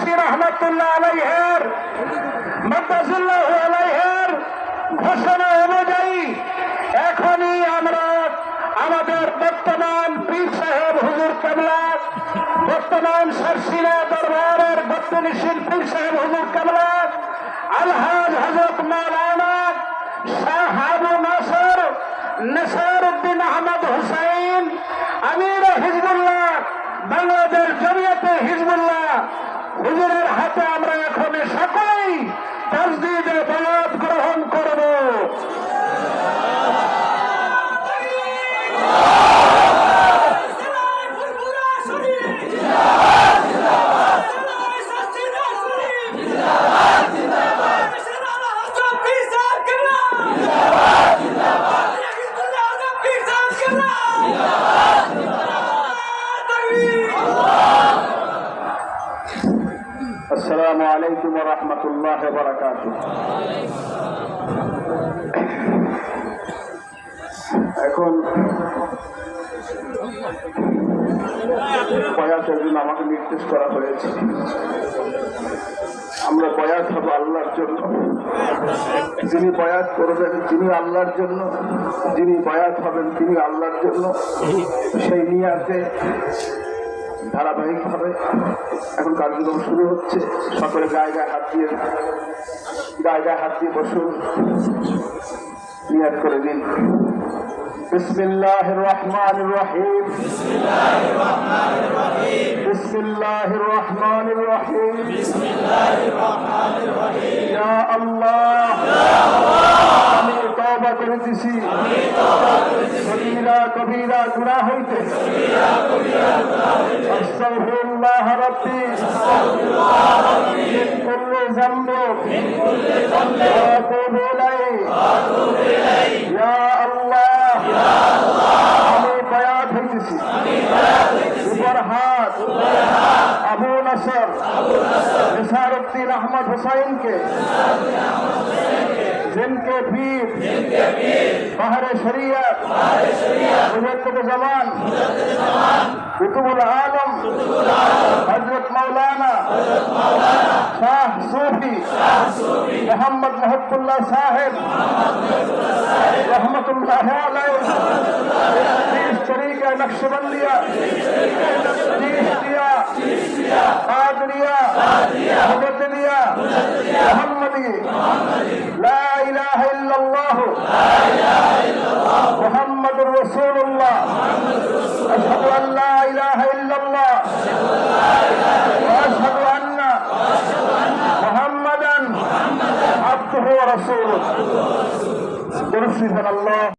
আব্বাসী রহমাতুল্লাহ আলাইহির মাদ্দাসাল্লাহু আলাইহির ঘোষণা অনুযায়ী এখনই আমরা আমাদের বর্তমান পীর সাহেব হুজুর কেবলা, বর্তমান সারসিনা দরবারের বর্তমানশীল পীর সাহেব হুজুর কেবলা আলহাজ হযরত মাওলানা শাহ আবু নাসর নসরউদ্দিন আহমদ হুসাইন আমির হিজবুল্লাহ বাংলাদেশ জমিয়তে হিজবুল্লাহ হুজুরের হাতে আমরা এখন সকলেই তাজদীদে বায়াত গ্রহণ করব। আসসালামু আলাইকুম ওয়া রাহমাতুল্লাহি ওয়া বারাকাতুহু। এখন বয়াতের জন্য আমাকে নির্দেশ করা হয়েছে। আমরা বয়াত হব আল্লাহর জন্য। যিনি বয়াত করবেন তিনি আল্লাহর জন্য, যিনি বয়াত হবেন তিনি আল্লাহর জন্য। সেই নিয়াতে ধারাবাহিকভাবে এখন কার্যক্রম শুরু হচ্ছে। সকলে গায়ে গায়ে হাত দিয়ে বসুন, নিয়াত করে দিন। বিসমিল্লাহির রহমানির রহিম, বিসমিল্লাহির রহমানির রহিম, বিসমিল্লাহির রহমানির রহিম, বিসমিল্লাহির রহমানির রহিম। ইয়া আল্লাহ, আমি তওবা করিতেছি সগীরা কবীরা গুনাহ হইতে। আস্তাগফিরুল্লাহ রাব্বি মিন কুল্লি যামবিন ওয়া আতুবু ইলাইহি। ইয়া আল্লাহ, আমি বায়াত হইতেছি উপর হাত আবু নাসর নসরউদ্দিন আহমদ হুসাইনকে, जिनके पीर बाहरे शरीयत मुजद्दिद ज़मान कुतुबुल आलम हजरत मौलाना शाह सूफी मोहम्मद महबूबुल्लाह साहिब रहमतुल्लाह अलैह तीस तरीक़ा नक्शबंदिया, चिश्तिया, कादरिया, मुजद्दिदिया, मुहम्मदी, ला इलाहा इल्लल्लाह मुहम्मदुर रसूलुल्लाह, अशहदु अन ला इलाहा इल्लल्लाह व अशहदु अन्ना मुहम्मदन अब्दुहु व रसूलुहु। दुरूद अल्लाह।